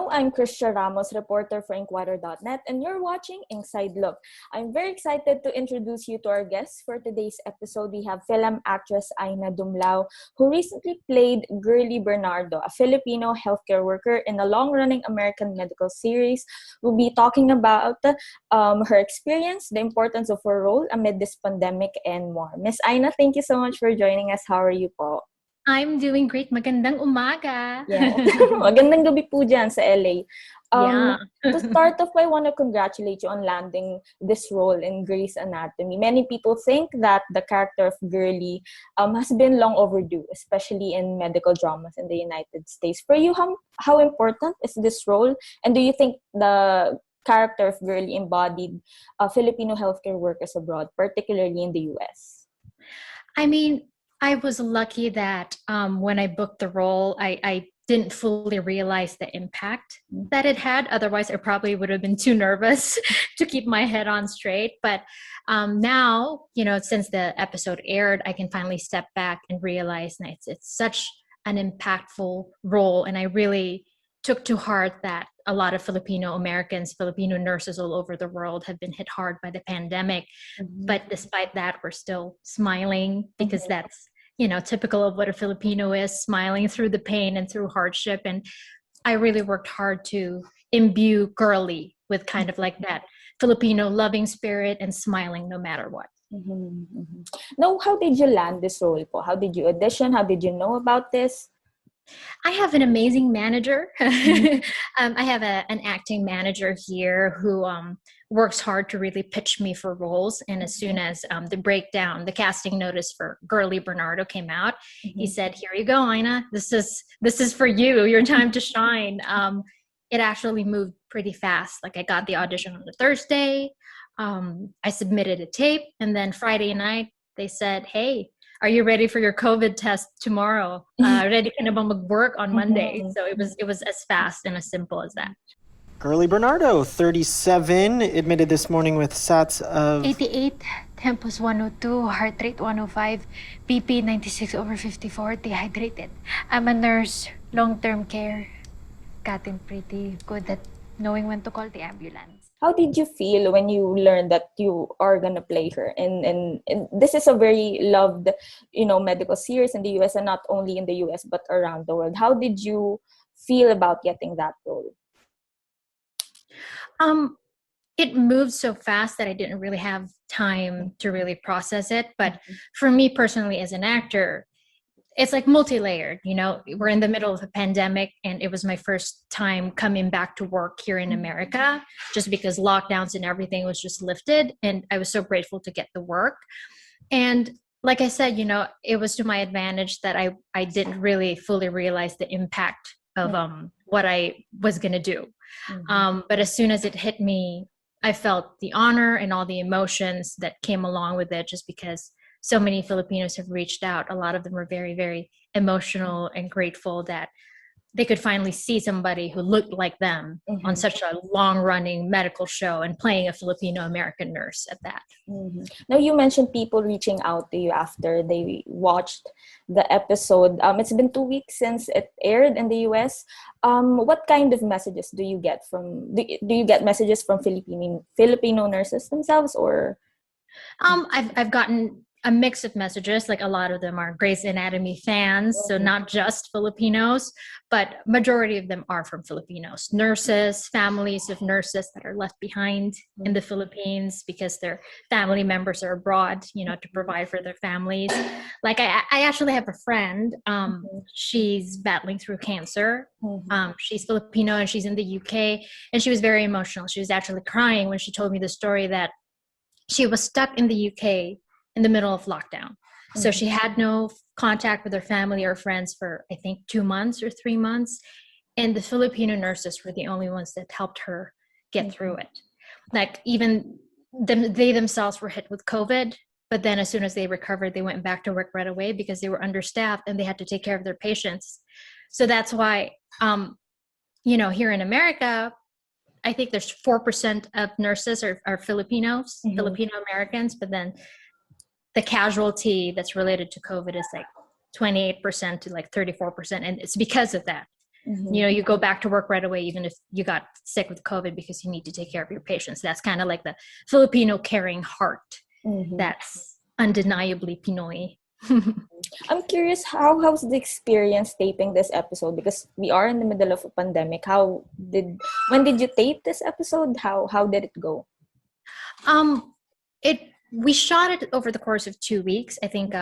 I'm Kristia Ramos, reporter for INQUIRER.net, and you're watching INQside Look. I'm very excited to introduce you to our guests. For today's episode, we have Fil-Am actress Aina Dumlao, who recently played Girlie Bernardo, a Filipino healthcare worker in a long-running American medical series. We'll be talking about her experience, the importance of her role amid this pandemic, and more. Miss Aina, thank you so much for joining us. How are you po? I'm doing great. Magandang umaga. Yeah. Magandang gabi po dyan sa LA. Yeah. To start off, I want to congratulate you on landing this role in Grey's Anatomy. Many people think that the character of Girlie has been long overdue, especially in medical dramas in the United States. For you, how important is this role? And do you think the character of Girlie embodied Filipino healthcare workers abroad, particularly in the US? I mean, I was lucky that when I booked the role, I didn't fully realize the impact that it had. Otherwise, I probably would have been too nervous to keep my head on straight. But now, since the episode aired, I can finally step back and realize that it's such an impactful role. And I really took to heart that a lot of Filipino Americans, Filipino nurses all over the world have been hit hard by the pandemic. Mm-hmm. But despite that, we're still smiling because that's, typical of what a Filipino is, smiling through the pain and through hardship. And I really worked hard to imbue Girlie with kind of like that Filipino loving spirit and smiling no matter what. Mm-hmm. Mm-hmm. Now, how did you land this role po? How did you audition? How did you know about this? I have an amazing manager. I have an acting manager here who works hard to really pitch me for roles. And as soon as the casting notice for Girlie Bernardo came out, he said, "Here you go, Aina. This is for you. Your time to shine." It actually moved pretty fast. Like I got the audition on a Thursday. I submitted a tape, and then Friday night they said, "Hey, are you ready for your COVID test tomorrow? Ready ka na bang mag-work on Monday?" So it was as fast and as simple as that. Girlie Bernardo, 37, admitted this morning with SATs of 88, tempos 102, heart rate 105, BP 96/54, dehydrated. I'm a nurse, long-term care. Gotten pretty good at knowing when to call the ambulance. How did you feel when you learned that you are gonna play her? And this is a very loved, medical series in the US, and not only in the US but around the world. How did you feel about getting that role? It moved so fast that I didn't really have time to really process it. But for me personally, as an actor, it's like multi-layered, we're in the middle of a pandemic, and it was my first time coming back to work here in America, just because lockdowns and everything was just lifted. And I was so grateful to get the work. And like I said, it was to my advantage that I didn't really fully realize the impact of what I was going to do. But as soon as it hit me, I felt the honor and all the emotions that came along with it, just because so many Filipinos have reached out. A lot of them were very, very emotional and grateful that they could finally see somebody who looked like them on such a long-running medical show, and playing a Filipino-American nurse at that. Now, you mentioned people reaching out to you after they watched the episode. It's been 2 weeks since it aired in the US. What kind of messages do you get do you get messages from Filipino nurses themselves, or? I've gotten a mix of messages. Like a lot of them are Grey's Anatomy fans, so not just Filipinos, but majority of them are from Filipinos, nurses, families of nurses that are left behind in the Philippines because their family members are abroad, to provide for their families. Like I actually have a friend, she's battling through cancer. She's Filipino and she's in the UK, and she was very emotional. She was actually crying when she told me the story that she was stuck in the UK in the middle of lockdown. So she had no contact with her family or friends for, I think, 2 months or 3 months. And the Filipino nurses were the only ones that helped her get through it. Like even they themselves were hit with COVID, but then as soon as they recovered, they went back to work right away because they were understaffed and they had to take care of their patients. So that's why, here in America, I think there's 4% of nurses are Filipinos, Filipino Americans, but then the casualty that's related to COVID is like 28% to like 34%. And it's because of that. You go back to work right away, even if you got sick with COVID, because you need to take care of your patients. That's kind of like the Filipino caring heart. That's undeniably Pinoy. I'm curious, how's the experience taping this episode? Because we are in the middle of a pandemic. When did you tape this episode? How did it go? We shot it over the course of 2 weeks. I think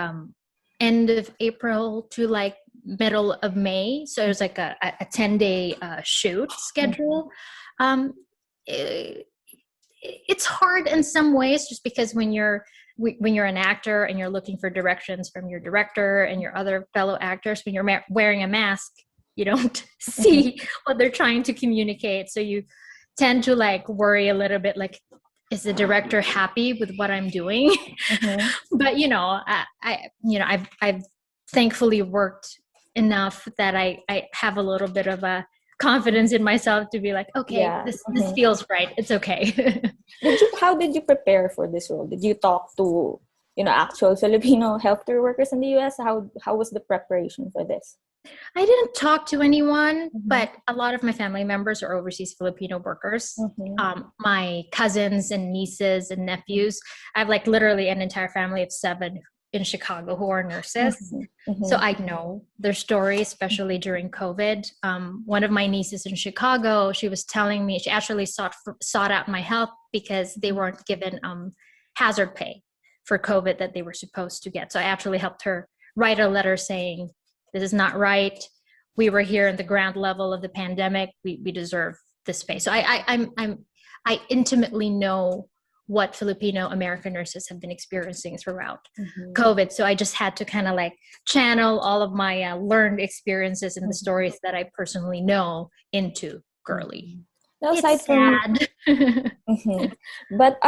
end of April to like middle of May. So it was like a 10-day shoot schedule. It's hard in some ways, just because when you're an actor and you're looking for directions from your director and your other fellow actors, when you're wearing a mask, you don't see what they're trying to communicate. So you tend to like worry a little bit, like, is the director happy with what I'm doing? But I've thankfully worked enough that I have a little bit of a confidence in myself to be like, okay, this feels right. It's okay. How did you prepare for this role? Did you talk to actual Filipino healthcare workers in the US? How was the preparation for this? I didn't talk to anyone, but a lot of my family members are overseas Filipino workers. My cousins and nieces and nephews. I have like literally an entire family of 7 in Chicago who are nurses. So I know their story, especially during COVID. One of my nieces in Chicago, she was telling me, she actually sought out my help because they weren't given hazard pay for COVID that they were supposed to get. So I actually helped her write a letter saying, this is not right. We were here in the ground level of the pandemic. We deserve this pay. So I intimately know what Filipino American nurses have been experiencing throughout COVID. So I just had to kind of like channel all of my learned experiences and the stories that I personally know into Girly. Now, It's sad. But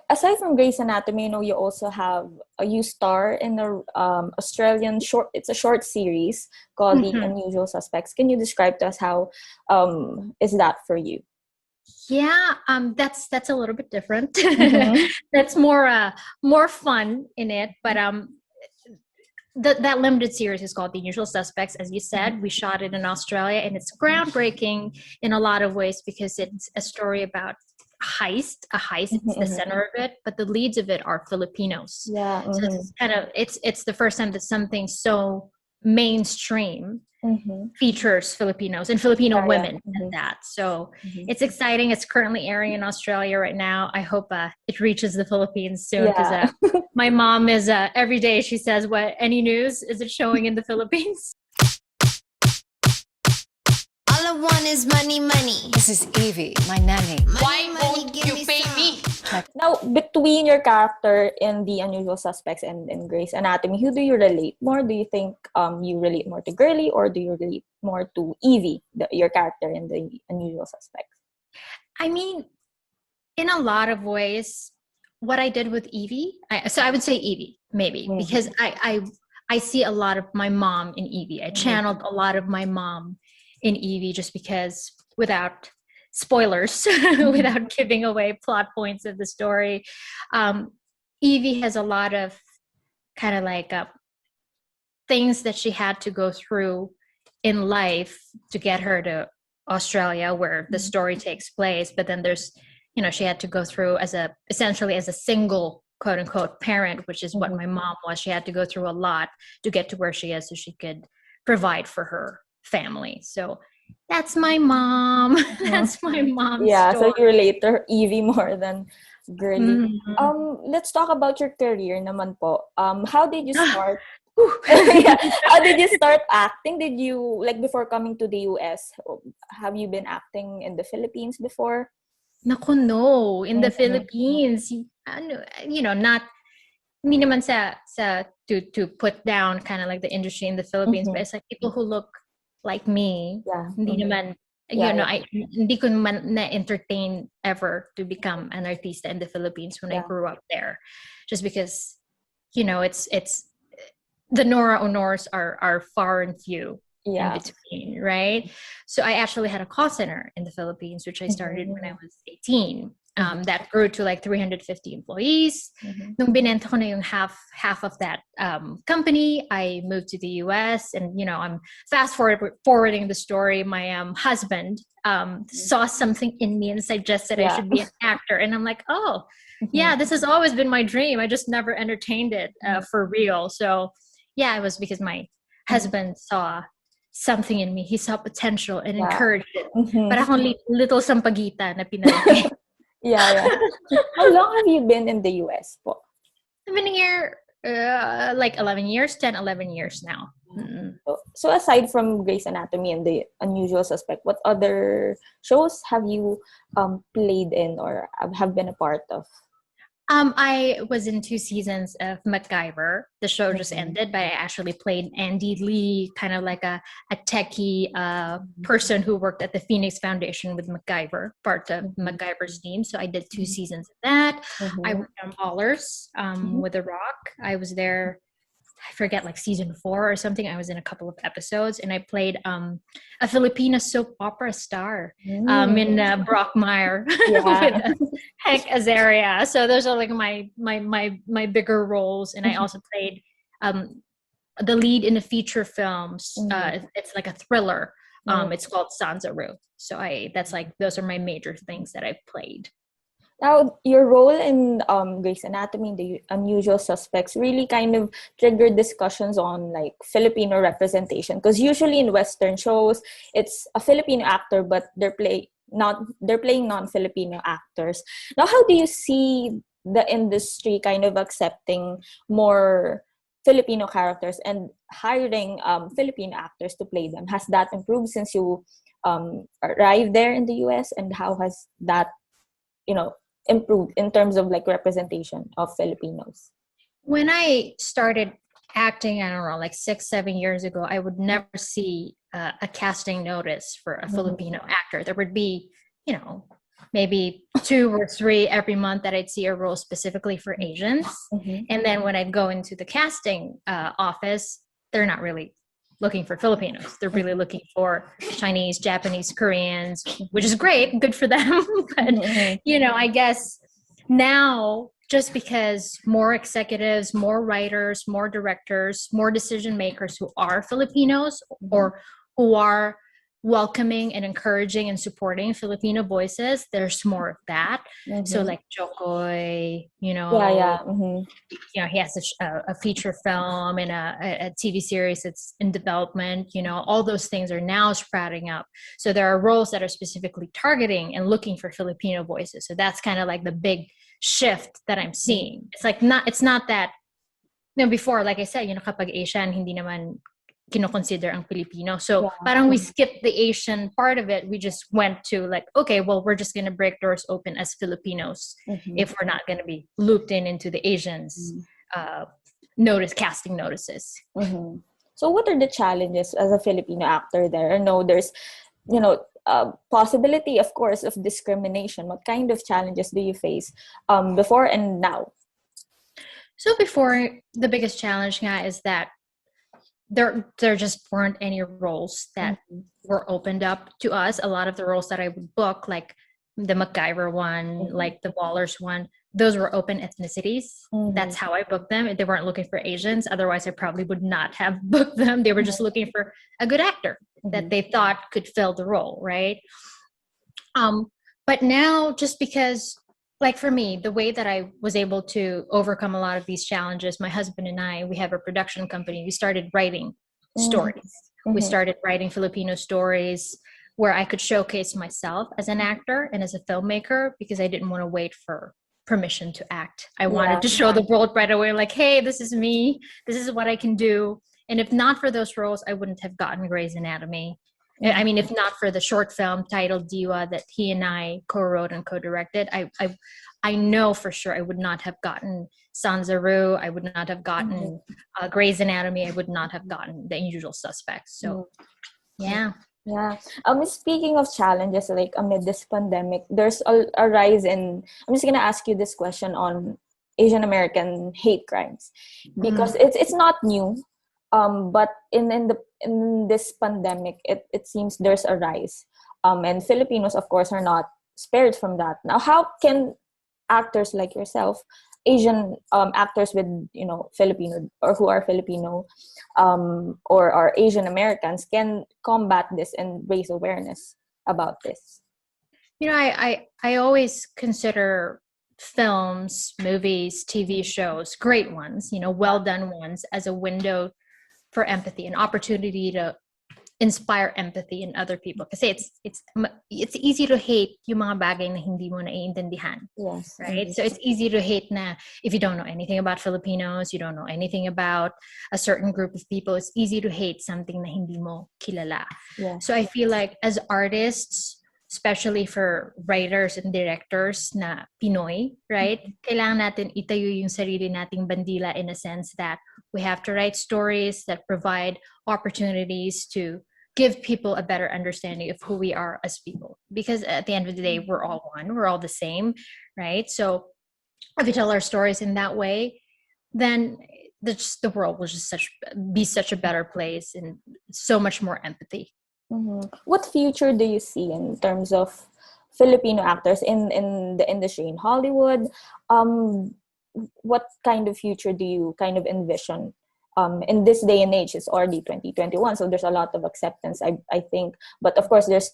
aside from Grey's Anatomy, you also have you star in the Australian short. It's a short series called The Unusual Suspects. Can you describe to us how is that for you? Yeah, that's a little bit different. That's more fun in it, but that limited series is called The Unusual Suspects. As you said, we shot it in Australia, and it's groundbreaking in a lot of ways because it's a story about a heist. It's the center of it, but the leads of it are Filipinos. So it's kind of it's the first time that something so mainstream features Filipinos and Filipino women at that. So it's exciting. It's currently airing in Australia right now. I hope it reaches the Philippines soon, because my mom is every day she says, what, any news? Is it showing in the Philippines? All I want is money, money. This is Evie, my nanny. Why won't you pay me? Now, between your character in The Unusual Suspects and Grey's Anatomy, who do you relate more? Do you think you relate more to Girly, or do you relate more to Evie, your character in The Unusual Suspects? I mean, in a lot of ways, what I did with Evie, I would say Evie, maybe, because I see a lot of my mom in Evie. I channeled a lot of my mom in Evie, just because, without spoilers, without giving away plot points of the story, Evie has a lot of kind of like things that she had to go through in life to get her to Australia, where the story takes place. But then there's, she had to go through essentially as a single quote unquote parent, which is what my mom was. She had to go through a lot to get to where she is, so she could provide for her family. So that's my mom. That's my mom's story. So you relate to Evie more than Girly. Let's talk about your career naman po. How did you start? How did you start acting? Did you, like, before coming to the US, have you been acting in the Philippines before? Naku, no. In the Philippines, not hindi naman sa to put down kind of like the industry in the Philippines, but it's like people who look like me, hindi naman, hindi ko man na-entertain ever to become an artista in the Philippines when I grew up there, just because, it's the Nora Honors are far and few in between, right? So I actually had a call center in the Philippines, which I started when I was 18. That grew to like 350 employees. Nung binenta ko na yung half of that company, I moved to the US, and I'm fast forwarding the story. My husband saw something in me and suggested I should be an actor, and I'm like, oh, yeah, this has always been my dream. I just never entertained it for real. So yeah, it was because my husband saw something in me. He saw potential and encouraged it. Parang akong little sampaguita na pinalaki. Yeah. How long have you been in the US po? I've been here like 11 years, 10, 11 years now. So aside from Grey's Anatomy and The Unusual Suspect, what other shows have you played in or have been a part of? I was in 2 seasons of MacGyver. The show just ended, but I actually played Andy Lee, kind of like a techie person who worked at the Phoenix Foundation with MacGyver, part of MacGyver's team. So I did 2 seasons of that. I worked on Ballers with The Rock. I was there, I forget, like season 4 or something. I was in a couple of episodes, and I played a Filipino soap opera star in Brockmire with Hank Azaria. So those are like my bigger roles, and I also played the lead in a feature films. It's like a thriller. It's called Sanzaru. So those are my major things that I've played. Now, your role in Grey's Anatomy, The Unusual Suspects, really kind of triggered discussions on like Filipino representation. Because usually in Western shows, it's a Filipino actor, but they're playing non-Filipino actors. Now, how do you see the industry kind of accepting more Filipino characters and hiring Filipino actors to play them? Has that improved since you arrived there in the US, and how has that improved in terms of like representation of Filipinos? When I started acting, I don't know, like 6-7 years ago, I would never see a casting notice for a Filipino actor. There would be, maybe 2 or 3 every month that I'd see a role specifically for Asians. And then when I'd go into the casting office, they're not really looking for Filipinos. They're really looking for Chinese, Japanese, Koreans, which is great, good for them. But, I guess now, just because more executives, more writers, more directors, more decision makers who are Filipinos or who are welcoming and encouraging and supporting Filipino voices, there's more of that. So like Jokoy, he has a feature film and a TV series that's in development. All those things are now sprouting up. So there are roles that are specifically targeting and looking for Filipino voices. So that's kind of like the big shift that I'm seeing. It's not that, before, like I said, kapag Asian, hindi naman kinoconsider ang Filipino. So parang we skipped the Asian part of it. We just went to like, okay, well, we're just going to break doors open as Filipinos if we're not going to be looped into the Asians casting notices. So what are the challenges as a Filipino actor there? I know there's, possibility, of course, of discrimination. What kind of challenges do you face before and now? So before, the biggest challenge nga is that there just weren't any roles that were opened up to us. A lot of the roles that I would book, like the MacGyver one, like the Ballers one, those were open ethnicities. That's how I booked them. They weren't looking for Asians. Otherwise, I probably would not have booked them. They were just looking for a good actor that they thought could fill the role, right? But now, just because, like for me, the way that I was able to overcome a lot of these challenges, my husband and I, we have a production company. We started writing stories. We started writing Filipino stories where I could showcase myself as an actor and as a filmmaker, because I didn't want to wait for permission to act. I wanted to show the world right away, like, hey, this is me. This is what I can do. And if not for those roles, I wouldn't have gotten Grey's Anatomy. I mean, if not for the short film titled Diwa that he and I co-wrote and co-directed, I know for sure I would not have gotten Sanzaru. I would not have gotten Grey's Anatomy. I would not have gotten The Unusual Suspects. So, yeah. Yeah. Speaking of challenges, like amid this pandemic, there's a rise in, I'm just going to ask you this question on Asian American hate crimes, because it's not new. But in this pandemic, it seems there's a rise. And Filipinos, of course, are not spared from that. Now, how can actors like yourself, Asian actors with, Filipino, or who are Filipino, or are Asian Americans, can combat this and raise awareness about this? I always consider films, movies, TV shows, great ones, well done ones, as a window for empathy, an opportunity to inspire empathy in other people. Kasi it's easy to hate yung mga bagay na hindi mo naiintindihan. Yes. Right? So it's easy to hate na if you don't know anything about Filipinos, you don't know anything about a certain group of people, it's easy to hate something na hindi mo kilala. Yes. So I feel like as artists, especially for writers and directors na Pinoy, right? Kailangan natin itayo yung sarili nating bandila, in a sense that we have to write stories that provide opportunities to give people a better understanding of who we are as people. Because at the end of the day, we're all one, we're all the same, right? So if we tell our stories in that way, then the world will just be such a better place, and so much more empathy. What future do you see in terms of Filipino actors in the industry in Hollywood? What kind of future do you kind of envision? In this day and age, it's already 2021, so there's a lot of acceptance, I think. But of course, there's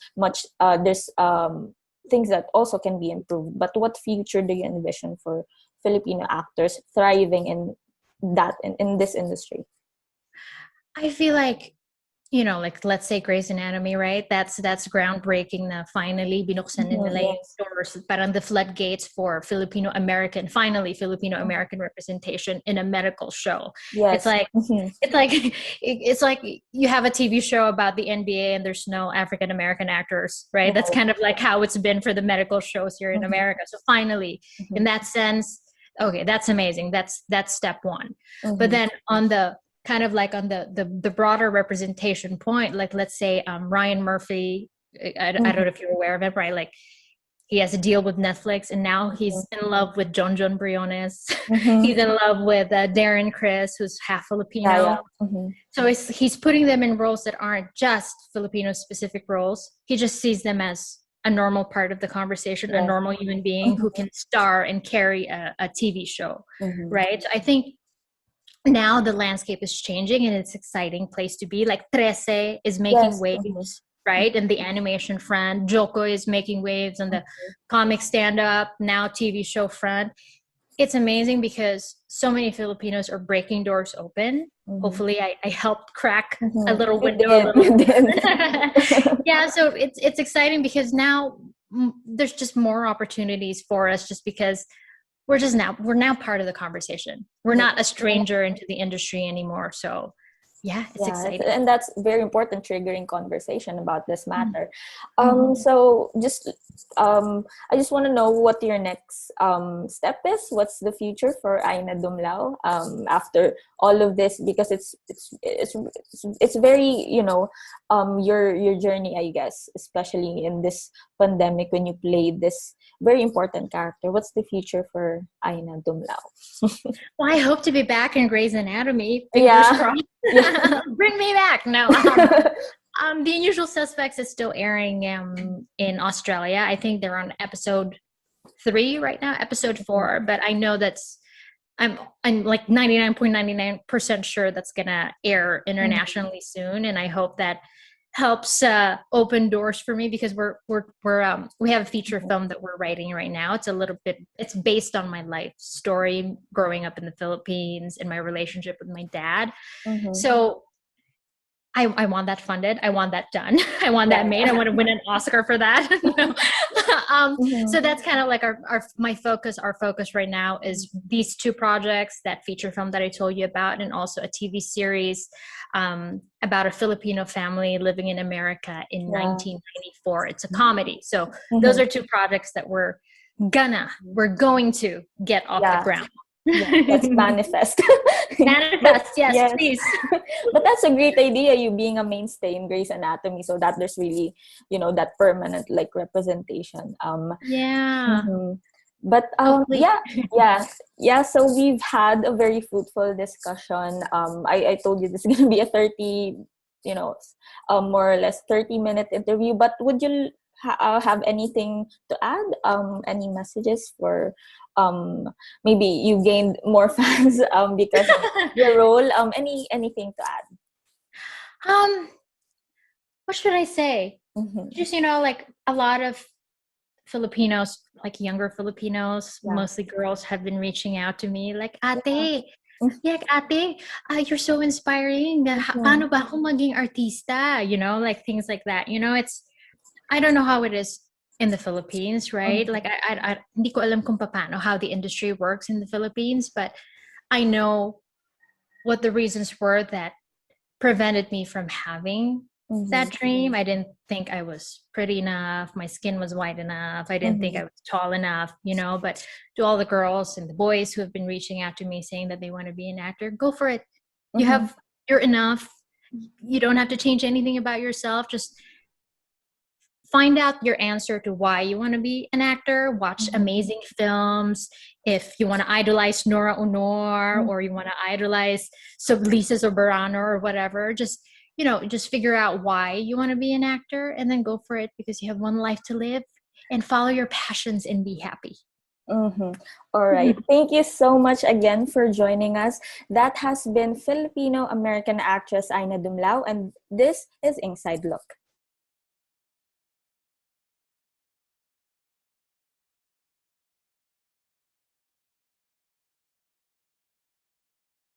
things that also can be improved. But what future do you envision for Filipino actors thriving in this industry? I feel like, like let's say Grey's Anatomy, right? That's groundbreaking na finally binuksan nila yung doors, parang the floodgates for Filipino American representation in a medical show. Yes. It's like you have a TV show about the NBA and there's no African American actors, right? That's kind of like how it's been for the medical shows here in America. So finally, in that sense, okay, that's amazing. That's step one. But then on the kind of like on the broader representation point, like let's say Ryan Murphy, I don't know if you're aware of it, right? Like he has a deal with Netflix, and now he's in love with John Briones. He's in love with Darren Criss, who's half Filipino. So he's putting them in roles that aren't just Filipino specific roles. He just sees them as a normal part of the conversation, a normal human being who can star and carry a TV show, right? So I think now the landscape is changing, and it's an exciting place to be. Like Trece is making waves, right? And the animation front. Joko is making waves on the comic stand-up, now TV show front. It's amazing because so many Filipinos are breaking doors open. Hopefully I helped crack a little window. Yeah, so it's exciting because now there's just more opportunities for us, just because we're now part of the conversation. We're not a stranger into the industry anymore. So yeah, it's exciting. And that's very important, triggering conversation about this matter. So I just want to know what your next step is. What's the future for Aina Dumlao after all of this? Because it's very, your journey, I guess, especially in this pandemic when you played this very important character. What's the future for Aina Dumlao? Well, I hope to be back in Grey's Anatomy. Fingers crossed. Bring me back. No. The Unusual Suspects is still airing in Australia. I think they're on episode 3 right now, episode 4. But I know I'm like 99.99% sure that's gonna air internationally soon, and I hope that helps open doors for me, because we have a feature film that we're writing right now. It's based on my life story growing up in the Philippines and my relationship with my dad. So I want that funded. I want that done. I want that made. I want to win an Oscar for that. So that's kind of like our focus right now is these 2 projects, that feature film that I told you about, and also a TV series about a Filipino family living in America in 1994. It's a comedy. So those are 2 projects that we're going to get off the ground. Let's manifest. Manifest, yes, please. But that's a great idea, you being a mainstay in Grey's Anatomy, so that there's really, that permanent like representation. But so we've had a very fruitful discussion. I told you this is gonna be a 30, more or less 30-minute interview. But would you have anything to add? Any messages for maybe you gained more fans because of your role? Anything to add? What should I say? Mm-hmm. Just, like a lot of Filipinos, like younger Filipinos, Yeah. mostly girls, have been reaching out to me like, Yeah. ate, yeah, ate, you're so inspiring. Paano ba ako maging artista? Like things like that. I don't know how it is in the Philippines, right? Like I hindi ko alam kung paano how the industry works in the Philippines, but I know what the reasons were that prevented me from having that dream. I didn't think I was pretty enough. My skin was white enough. I didn't think I was tall enough, but to all the girls and the boys who have been reaching out to me saying that they want to be an actor, go for it. You're enough. You don't have to change anything about yourself. Just find out your answer to why you want to be an actor. Watch amazing films. If you want to idolize Nora Honor or you want to idolize Lisa Soberano or whatever, just figure out why you want to be an actor and then go for it, because you have one life to live, and follow your passions and be happy. All right. Thank you so much again for joining us. That has been Filipino-American actress Aina Dumlao, and this is INQside Look.